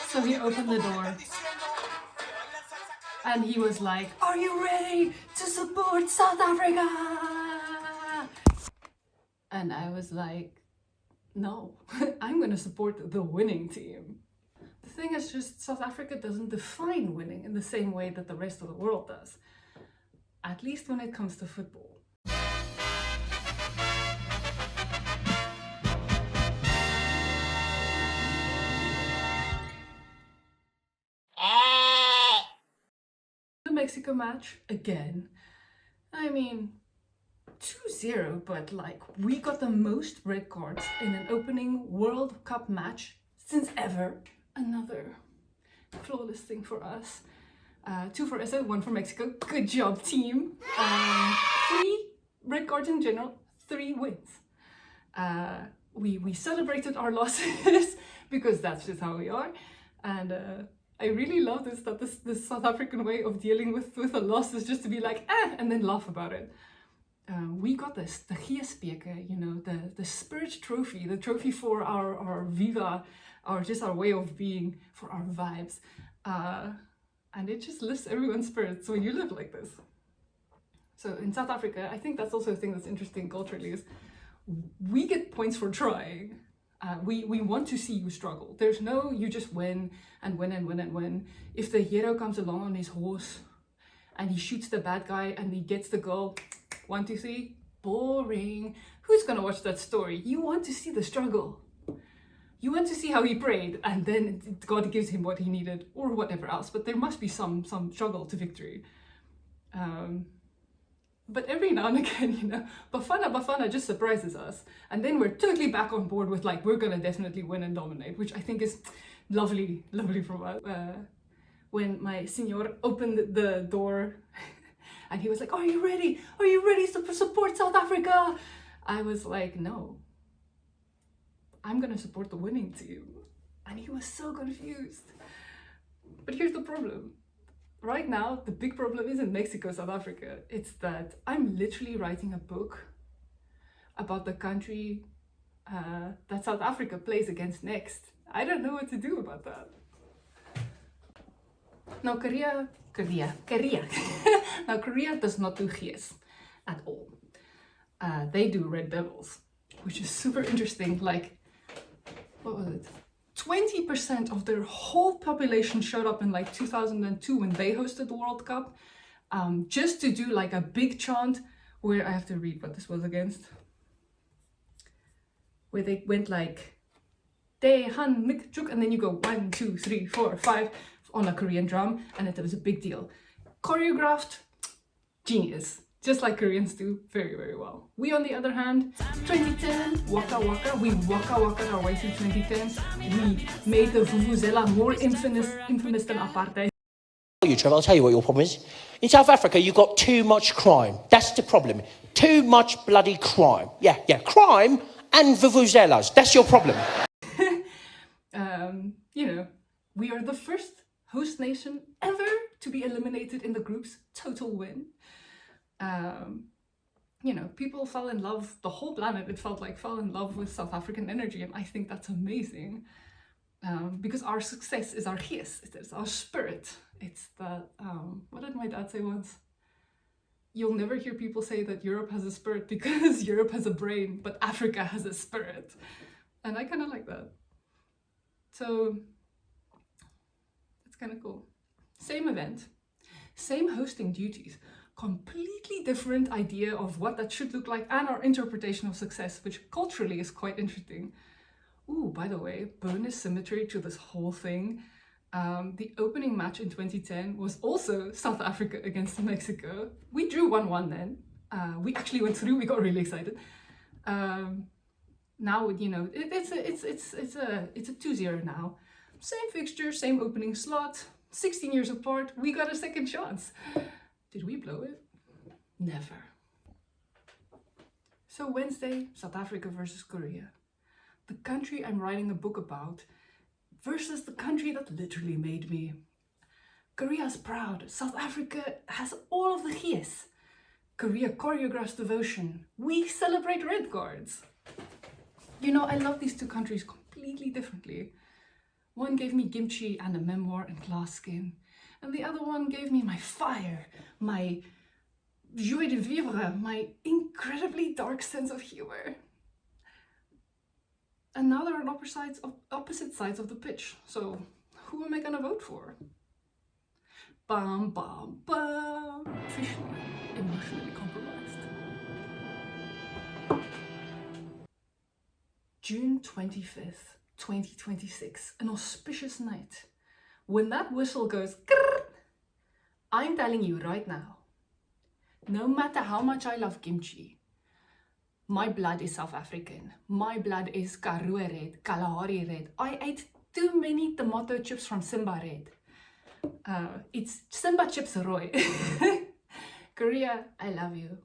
So he opened the door and he was like, "Are you ready to support South Africa?" And I was like, no, I'm gonna support the winning team. The thing is just South Africa doesn't define winning in the same way that the rest of the world does. At least when it comes to football. The Mexico match, again. I mean, 2-0, but like, we got the most red cards in an opening World Cup match since ever. Another flawless thing for us. 2 for SA, 1 for Mexico. Good job, team. 3 red cards in general, 3 wins. We celebrated our losses because that's just how we are. And I really love this, that this South African way of dealing with a loss is just to be like, and then laugh about it. We got this, the HSBC, you know, the spirit trophy, the trophy for our Viva, just our way of being, for our vibes. And it just lifts everyone's spirits when you live like this. So in South Africa, I think that's also a thing that's interesting culturally, is we get points for trying. We want to see you struggle. There's no, you just win and win and win and win. If the hero comes along on his horse and he shoots the bad guy and he gets the goal, 1, 2, 3, boring. Who's gonna watch that story? You want to see the struggle. You want to see how he prayed and then God gives him what he needed or whatever else, but there must be some struggle to victory. But every now and again, you know, Bafana just surprises us. And then we're totally back on board with like, we're gonna definitely win and dominate, which I think is lovely from us. When my senor opened the door and he was like, "Are you ready? Are you ready to support South Africa?" I was like, no, I'm gonna support the winning team. And he was so confused. But here's the problem. Right now, the big problem isn't Mexico, South Africa. It's that I'm literally writing a book about the country that South Africa plays against next. I don't know what to do about that. Now, Korea now, Korea does not do GS at all. They do Red Devils, which is super interesting. Like, what was it? 20% of their whole population showed up in like 2002 when they hosted the World Cup, just to do like a big chant where I have to read what this was against. Where they went like, Dae Han Mik Juk, and then you go 1, 2, 3, 4, 5 on a Korean drum, and it was a big deal. Choreographed, genius. Just like Koreans do very, very well. We, on the other hand, 2010, Waka Waka, we Waka Waka our way through 2010. We made the Vuvuzela more infamous than apartheid. Trevor, I'll tell you what your problem is. In South Africa, you've got too much crime. That's the problem. Too much bloody crime. Yeah, crime and vuvuzelas. That's your problem. You know, we are the first host nation ever to be eliminated in the groups. Total win. You know, people fell in love, the whole planet, it felt like, fell in love with South African energy, and I think that's amazing. Because our success is our gees, it is our spirit. It's that, what did my dad say once? You'll never hear people say that Europe has a spirit because Europe has a brain, but Africa has a spirit. And I kind of like that. So, it's kind of cool. Same event, same hosting duties, completely different idea of what that should look like and our interpretation of success, which culturally is quite interesting. Ooh, by the way, bonus symmetry to this whole thing. The opening match in 2010 was also South Africa against Mexico. We drew 1-1 then. We actually went through, we got really excited. Now, you know, it's a 2-0 now. Same fixture, same opening slot, 16 years apart, we got a second chance. Did we blow it? Never. So Wednesday, South Africa versus Korea. The country I'm writing a book about versus the country that literally made me. Korea's proud. South Africa has all of the gees. Korea choreographs devotion. We celebrate red cards. You know, I love these two countries completely differently. One gave me kimchi and a memoir in glass skin. And the other one gave me my fire, my joie de vivre, my incredibly dark sense of humor. And now they're on opposite sides of the pitch. So who am I gonna vote for? Bam, bam, bam. Officially emotionally compromised. June 25th, 2026, an auspicious night. When that whistle goes, grrr, I'm telling you right now, no matter how much I love kimchi, my blood is South African. My blood is Karoo red, Kalahari red. I ate too many tomato chips from Simba red. It's Simba chips Roy. Korea, I love you.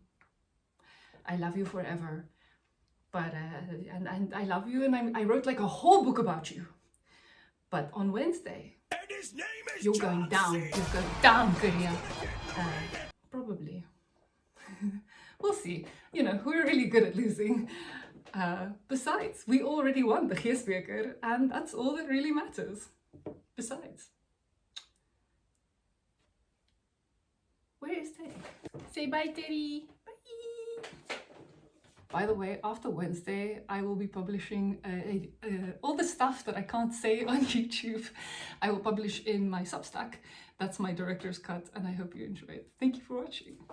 I love you forever. But, and I love you, and I wrote like a whole book about you. But on Wednesday, you're going down. You're going down, Korea. Probably. We'll see. You know, we're really good at losing. Besides, we already won the Geesbeker, and that's all that really matters. Besides. Where is Teddy? Say bye, Teddy. Bye. By the way, after Wednesday, I will be publishing all the stuff that I can't say on YouTube. I will publish in my Substack. That's my director's cut, and I hope you enjoy it. Thank you for watching.